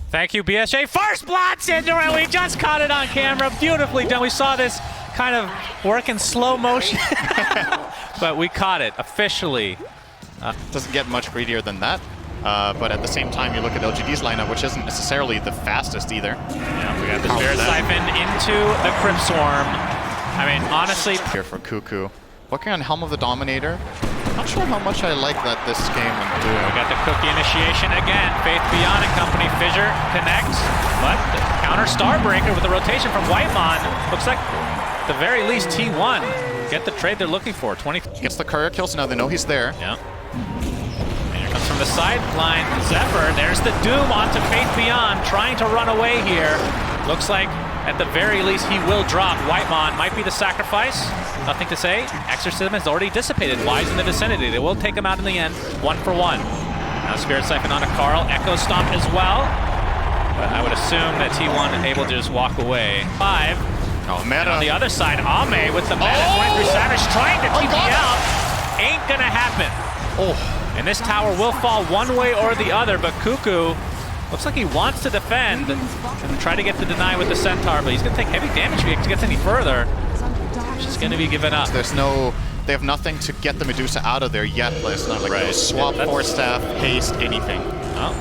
Thank you, BSJ. First blood, Cinder, and we just caught it on camera. Beautifully done. We saw this kind of work in slow motion, but we caught it officially. Doesn't get much greedier than that. But at the same time, you look at LGD's lineup, which isn't necessarily the fastest either. Yeah, we got the Spirit Siphon into the Crypt Swarm. I mean, honestly... Here for Cuckoo. Working on Helm of the Dominator. Not sure how much I like that this game would do. We got the cookie initiation again. Faith Beyond and company. Fissure connects, but the counter Starbreaker with the rotation from Whitemon. Looks like, at the very least, T1 get the trade they're looking for. 20 gets the courier kills, now they know he's there. Yeah. Comes from the sideline, Zephyr. There's the Doom onto Faith Beyond, trying to run away here. Looks like, at the very least, he will drop. Whitemon might be the sacrifice. Nothing to say. Exorcism has already dissipated. Wise in the vicinity. They will take him out in the end, 1 for 1. Now Spirit Siphon onto Carl. Echo Stomp as well. But I would assume that T1 able to just walk away. 5. Oh, meta. On the other side, Ame with the meta. 23 Savage trying to TP out. Ain't gonna happen. Oh. And this tower will fall one way or the other, but Cuckoo looks like he wants to defend and try to get the deny with the Centaur, but he's going to take heavy damage if he gets any further. He's going to be given up. There's no, they have nothing to get the Medusa out of there yet. It's not like no swap, Force Staff, haste, anything. Well,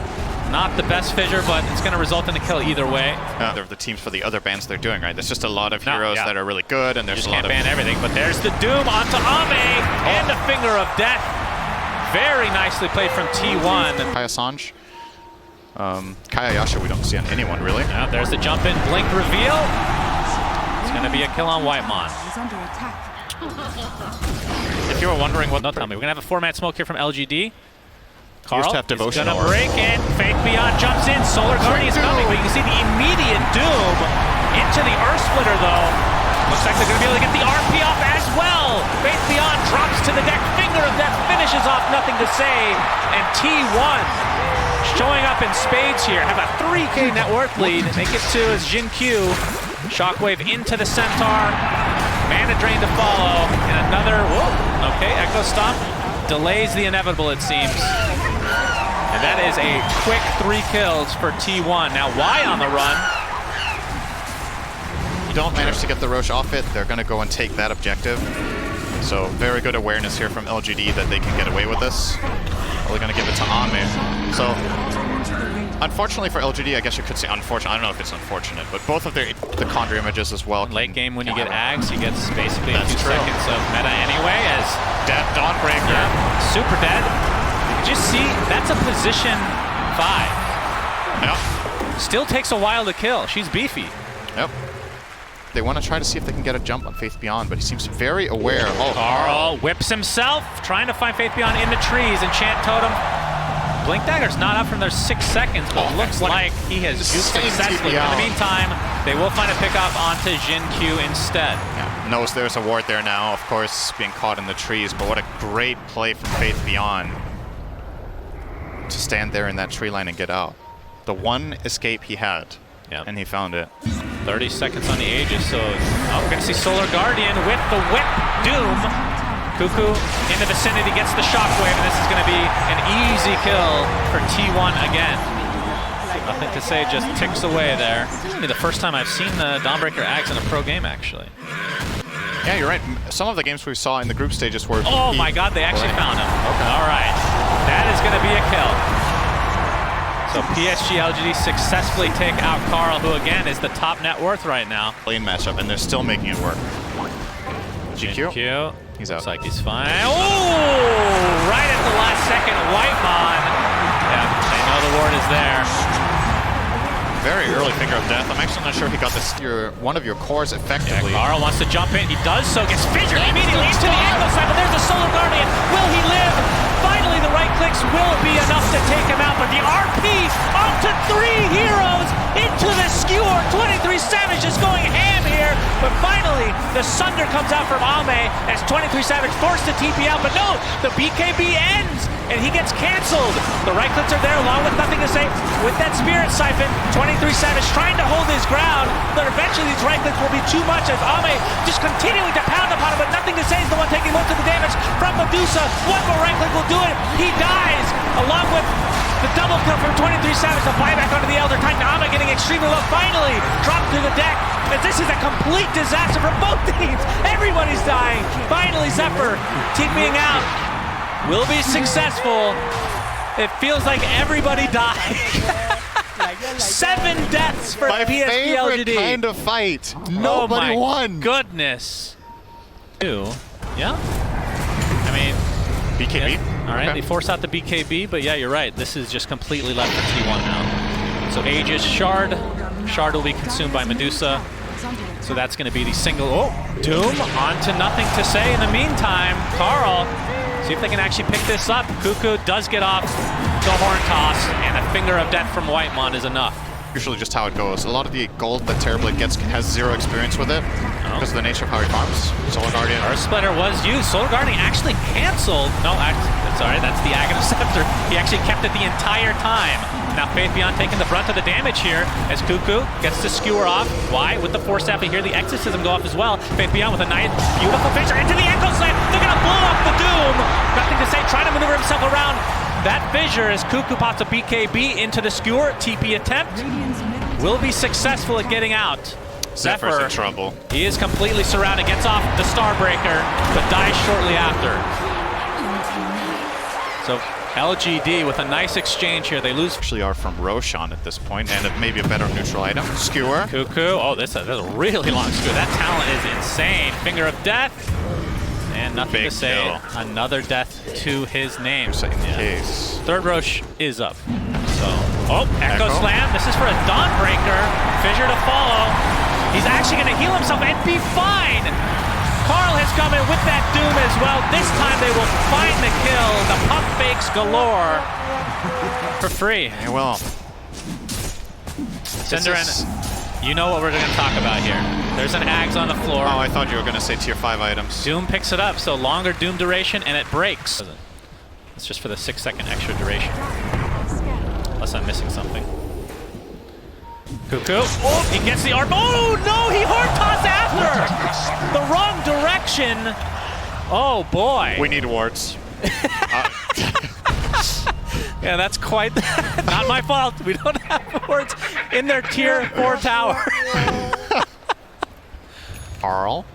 not the best Fissure, but it's going to result in a kill either way. They're the teams for the other bans they're doing, right? There's just a lot of heroes that are really good, and there's you a lot can't ban everything, but there's the Doom onto Ame and the Finger of Death. Very nicely played from T1. Kaya Sanj. Kaya Yasha we don't see on anyone, really. Yeah, there's the jump in, blink reveal. It's going to be a kill on Whitemon. If you were wondering what, no, tell me. We're going to have a 4-man smoke here from LGD. Carl is going to break in. Faith Beyond jumps in. Solar Guardian is coming, but you can see the immediate Doom into the Earth Splitter, though. Looks like they're going to be able to get the RP off as well. Faith Beyond drops to the deck. Finger of Death finishes off, nothing to say. And T1 showing up in spades here. Have a 3K net worth lead. Make it to as Jin Q. Shockwave into the Centaur. Mana Drain to follow. And another, whoa, okay, Echo Stomp. Delays the inevitable, it seems. And that is a quick 3 kills for T1. Now, Y on the run. Don't manage to get the Roche off it, they're going to go and take that objective. So very good awareness here from LGD that they can get away with this. They're going to give it to Ame. So unfortunately for LGD, I guess you could say unfortunate. I don't know if it's unfortunate, but both of the Condor images as well. Late game when you get Ags, he gets basically 2 seconds of meta anyway as Dead Dawnbreaker. Yeah, super dead. Just see, that's a position 5. Yep. Still takes a while to kill. She's beefy. Yep. They want to try to see if they can get a jump on Faith Beyond, but he seems very aware. Oh, Carl whips himself, trying to find Faith Beyond in the trees. Enchant Totem. Blink Dagger's not up from their 6 seconds, but looks like he has used successfully. In the meantime, they will find a pickup onto Jin Q instead. Yeah, knows there's a ward there now, of course, being caught in the trees, but what a great play from Faith Beyond to stand there in that tree line and get out. The one escape he had, and he found it. 30 seconds on the Aegis, so we're going to see Solar Guardian with the whip. Doom. Cuckoo in the vicinity gets the Shockwave, and this is going to be an easy kill for T1 again. Nothing to say, just ticks away there. This is the first time I've seen the Dawnbreaker Ags in a pro game, actually. Yeah, you're right. Some of the games we saw in the group stages were... Oh my god, they actually found him. Okay. All right. That is going to be a kill. So PSG LGD successfully take out Carl, who again is the top net worth right now. Lane matchup, and they're still making it work. GQ. He's out. Looks like he's fine. Oh! Right at the last second, Whitemon. Yeah, they know the ward is there. Very early Finger of Death. I'm actually not sure he got this one of your cores effectively. Yeah, Carl wants to jump in. He does so. Gets Fissured immediately into the Echo Cycle. There's the Solar Guardian. Will he live? Finally, the right clicks will be enough to take him out, but the RP onto 3 heroes into the skewer. 23 Savage is going ham here, but finally the Sunder comes out from Ame as 23 Savage forced to TP out, but no, the BKB ends and he gets canceled. The right clicks are there along with nothing to say with that Spirit Siphon. 23 Savage trying to hold his ground, but eventually these right clicks will be too much as Ame just continuing to pound upon him, but nothing to say is the one taking most of the damage from Medusa. One more right click will do it. He dies along with The double kill from 23 Savage, the buyback onto the Elder Titan. Ama getting extremely low, finally dropped to the deck. As this is a complete disaster for both teams. Everybody's dying. Finally, Zephyr TPing out. Will be successful. It feels like everybody died. 7 deaths for PSG LGD. My favorite kind of fight. Nobody won. Goodness. Yeah. I mean, BKB. Yeah. All right, They force out the BKB, but yeah, you're right. This is just completely left for T1 now. So Aegis, Shard. Shard will be consumed by Medusa. So that's going to be the single. Oh, Doom on to nothing to say. In the meantime, Carl, see if they can actually pick this up. Cuckoo does get off the horn toss, and a finger of death from Whitemon is enough. Usually just how it goes. A lot of the gold that Terrorblade gets has 0 experience with it because of the nature of how he farms. Solar Guardian. Earth Splitter was used. Solar Guardian actually canceled. No, sorry, that's the Aghanim Scepter. He actually kept it the entire time. Now Faith Beyond taking the brunt of the damage here as Cuckoo gets to skewer off. Why? With the Force Staff, we hear the Exorcism go off as well. Faith Beyond with a nice, beautiful fissure into the Echo Slam. They're going to blow up the Doom. Nothing to say, trying to maneuver himself around that fissure as Cuckoo pops a BKB into the skewer. TP attempt will be successful at getting out. Zephyr's in trouble. He is completely surrounded, gets off the Starbreaker, but dies shortly after. So LGD with a nice exchange here. They lose. Actually are from Roshan at this point, and maybe a better neutral item. Skewer. Cuckoo. Oh, that's a really long skewer. That talent is insane. Finger of Death. And nothing to say. Kill. Another death to his name. Case. Third Roche is up. So, Echo Slam. This is for a Dawnbreaker. Fissure to follow. He's actually going to heal himself and be fine. Carl has come in with that Doom as well. This time they will find the kill. The pump fakes galore for free. Yeah, well. Synderin, you know what we're going to talk about here. There's an Ags on the floor. Oh, I thought you were going to say tier 5 items. Doom picks it up, so longer Doom duration, and it breaks. It's just for the 6-second extra duration. Unless I'm missing something. Cuckoo. Oh, he gets the arm. Oh, no, he hard toss after. The wrong direction. Oh, boy. We need wards. Yeah, that's quite not my fault. We don't have wards in their tier 4 tower. Carl.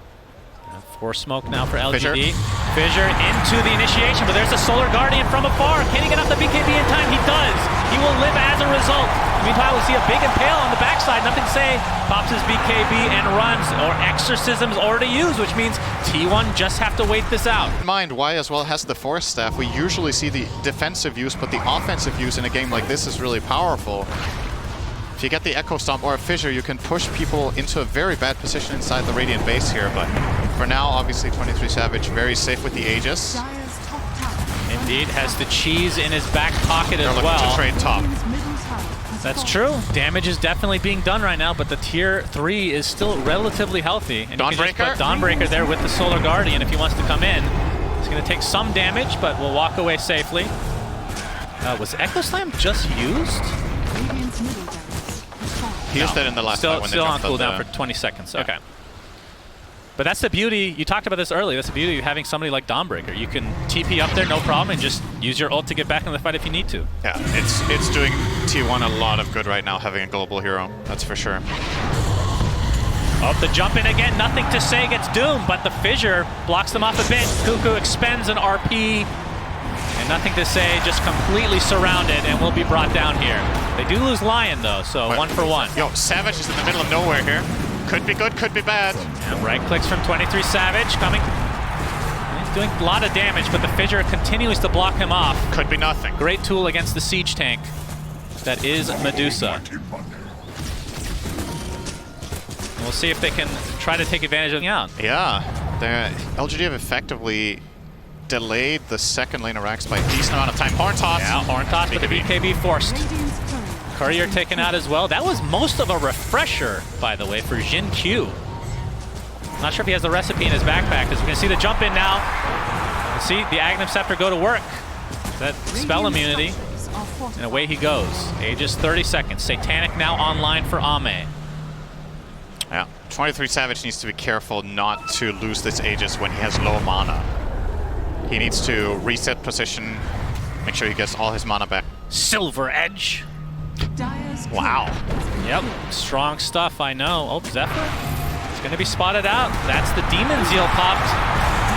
Force smoke now for LGD. Fissure into the initiation, but there's a Solar Guardian from afar. Can he get off the BKB in time? He does. He will live as a result. Meanwhile, we see a big impale on the backside. Nothing to say. Pops his BKB and runs, or Exorcism's already used, which means T1 just have to wait this out. Mind, Y as well has the Force Staff. We usually see the defensive use, but the offensive use in a game like this is really powerful. If you get the Echo Stomp or a Fissure, you can push people into a very bad position inside the Radiant base here, but for now, obviously 23 Savage very safe with the Aegis. Indeed, has the cheese in his back pocket as well. They're looking to trade top. That's true. Damage is definitely being done right now, but the tier 3 is still relatively healthy. And you can just put Dawnbreaker there with the Solar Guardian if he wants to come in. He's going to take some damage, but will walk away safely. Was Echo Slam just used? He used that in the last fight when still on cooldown for 20 seconds. Yeah. Okay. But that's the beauty, you talked about this earlier, that's the beauty of having somebody like Dawnbreaker. You can TP up there, no problem, and just use your ult to get back in the fight if you need to. Yeah, it's doing T1 a lot of good right now, having a global hero, that's for sure. Oh, the jump in again, nothing to say, gets doomed, but the Fissure blocks them off a bit. Cuckoo expends an RP, and nothing to say, just completely surrounded and will be brought down here. They do lose Lion though, so 1 for 1. Yo, Savage is in the middle of nowhere here. Could be good, could be bad. And right clicks from 23 Savage coming. He's doing a lot of damage, but the Fissure continues to block him off. Could be nothing. Great tool against the siege tank. That is Medusa. We'll see if they can try to take advantage of it. Yeah, LGD have effectively delayed the second lane of Rax by a decent amount of time. Horn toss. Yeah, Horn toss, but the BKB forced. Courier taken out as well. That was most of a refresher, by the way, for Jin Q. Not sure if he has the recipe in his backpack, as we can see the jump in now. You see the Aghanim Scepter go to work. That spell immunity, and away he goes. Aegis 30 seconds. Satanic now online for Ame. Yeah, 23 Savage needs to be careful not to lose this Aegis when he has low mana. He needs to reset position, make sure he gets all his mana back. Silver Edge. Wow. Yep, strong stuff, I know. Oh, Zephyr is going to be spotted out. That's the Demon Zeal popped.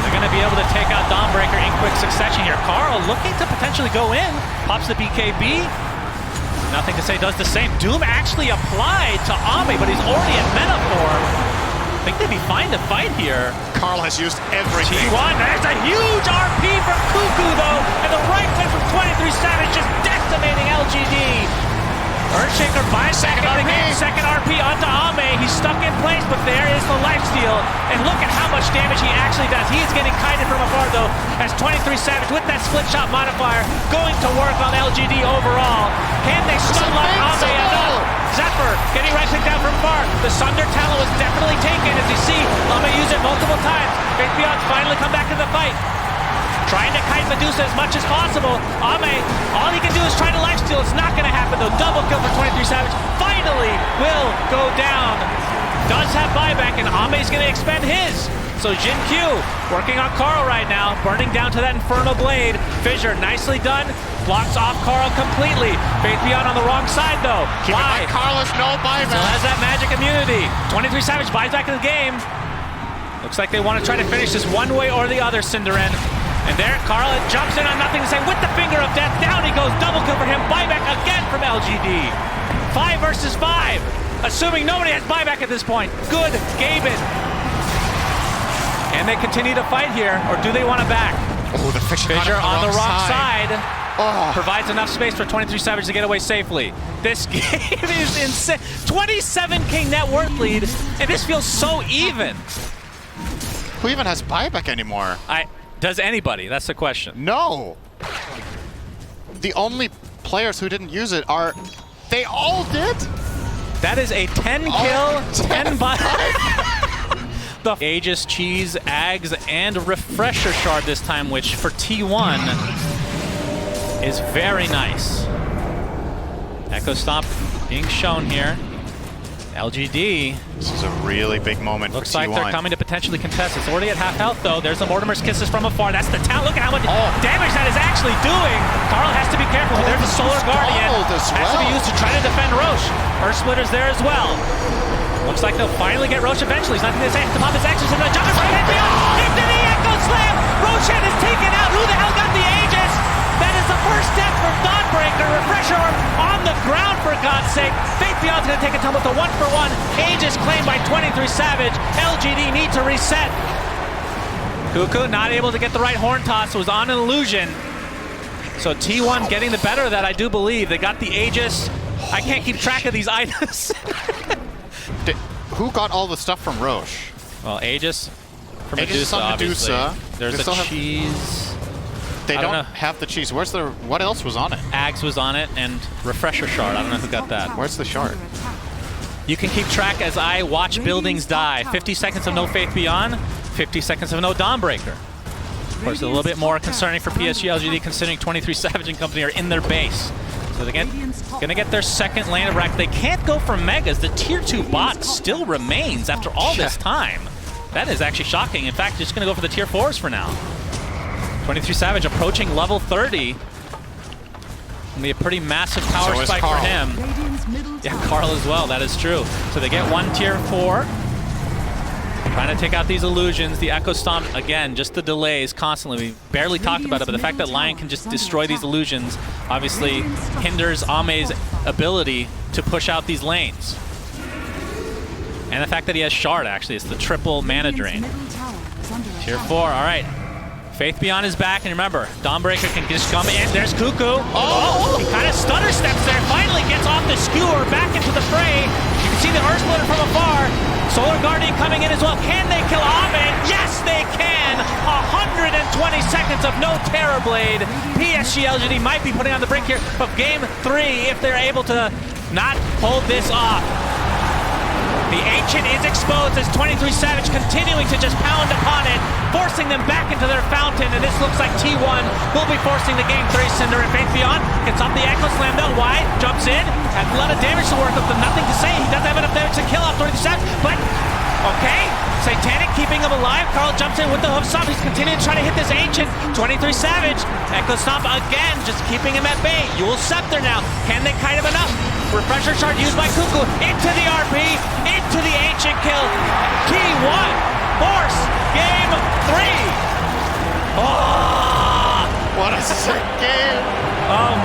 They're going to be able to take out Dawnbreaker in quick succession here. Carl looking to potentially go in. Pops the BKB. Nothing to say, does the same. Doom actually applied to Ame, but he's already at meta form. I think they'd be fine to fight here. Carl has used everything. T1, there's a huge RP from Cuckoo though, and the right click from 23 Savage just decimating LGD. Earthshaker buys back into the game, second RP onto Ame. He's stuck in place, but there is the lifesteal. And look at how much damage he actually does. He is getting kited from afar though, as 23 Savage with that split shot modifier going to work on LGD overall. Can they stun lock Ame enough? Zephyr getting right click down from far. The Sunder Talon was definitely taken, as you see. Ame use it multiple times. Faith Beyond's finally come back to the fight. Trying to kite Medusa as much as possible. Ame, all he can do is try to lifesteal. It's not going to happen though. Double kill for 23 Savage. Finally will go down. Does have buyback, and Ame's going to expend his. So Jin Q working on Carl right now, burning down to that Inferno Blade. Fissure, nicely done. Blocks off Carl completely. Faith Beyond on the wrong side though. Why? Carlos, no buyback. Still has that magic immunity. 23 Savage buys back in the game. Looks like they want to try to finish this one way or the other, Cinderin. And there, Carl jumps in on nothing to say with the finger of death. Down he goes, double kill for him. Buyback again from LGD. 5 versus 5. Assuming nobody has buyback at this point. Good Gaben. And they continue to fight here, or do they want to back? Oh, the Fissure on the wrong side. Oh. Provides enough space for 23 Savage to get away safely. This game is insane. 27k net worth lead, and this feels so even. Who even has buyback anymore? Does anybody? That's the question. No. The only players who didn't use it are... They all did? That is a 10 kill, 10 buy. The Aegis, Cheese, Ags, and Refresher Shard this time, which for T1 is very nice. Echo Stomp being shown here. LGD. This is a really big moment Looks for T1. like they're coming to potentially contest. It's already at half health though. There's the Mortimer's Kisses from afar. That's the talent. Look at how much damage that is actually doing. Carl has to be careful. There's the Solar Guardian. Has to be used to try to defend Roche. Earth Splitter's there as well. Looks like they'll finally get Roche eventually. He's not going to say to pop his Exorcist and the jump is right into the Echo Slam. Roche is taken out. Who the hell got the Aegis? That is the first step from Dawnbreaker. Refresher on the ground, for God's sake. Faith Beyond's going to take a tumble to 1-for-1. Aegis claimed by 23 Savage. LGD need to reset. Cuckoo not able to get the right horn toss. Was on an illusion. So T1 getting the better of that, I do believe. They got the Aegis. I can't keep track of these items. Who got all the stuff from Roche? Well, Aegis from Aegis Medusa, on obviously. Medusa. There's the cheese. They don't have the cheese. Where's the... What else was on it? Ags was on it, and Refresher Shard. I don't know who got that. Where's the shard? You can keep track as I watch buildings die. 50 seconds of no Faith Beyond, 50 seconds of no Dawnbreaker. Of course, a little bit more concerning for PSG LGD considering 23 Savage and company are in their base. So they're gonna get their second lane of rack. They can't go for Megas. The tier 2 bot still remains after all this time. That is actually shocking. In fact, just gonna go for the tier 4s for now. 23 Savage approaching level 30. Gonna be a pretty massive power spike for him. Yeah, Carl as well, that is true. So they get one tier 4. Trying to take out these illusions. The Echo Stomp, again, just the delays constantly. We barely talked about it, but the fact that Lion can just destroy these illusions obviously hinders Ame's ability to push out these lanes. And the fact that he has Shard, actually, it's the triple mana drain. Tier 4, all right. Faith Beyond is back, and remember, Dawnbreaker can just come in. There's Cuckoo. Oh, he kind of stutter steps there. Finally gets off the skewer, back into the fray. You can see the Earth Splitter from afar. Solar Guardian coming in as well. Can they kill Ame? Yes, they can. 120 seconds of no Terror Blade. PSG LGD might be putting on the brink here of Game 3 if they're able to not hold this off. The Ancient is exposed as 23 Savage continuing to just pound upon it, forcing them back into their fountain, and this looks like T1 will be forcing the Game 3. Cinder and Faith Beyond gets off the Echo Slam though. Why? Jumps in, has a lot of damage to work with, but nothing to say. He doesn't have enough damage to kill off 23 Savage, but Okay, Satanic keeping him alive. Carl jumps in with the hoof stomp. He's continuing to try to hit this Ancient. 23 Savage. Echo Stomp again, just keeping him at bay. Yule Scepter now. Can they kite him enough? Refresher Shard used by Cuckoo. Into the RP. Into the Ancient kill. T1. Force. Game 3. Oh! What a sick game! Oh my.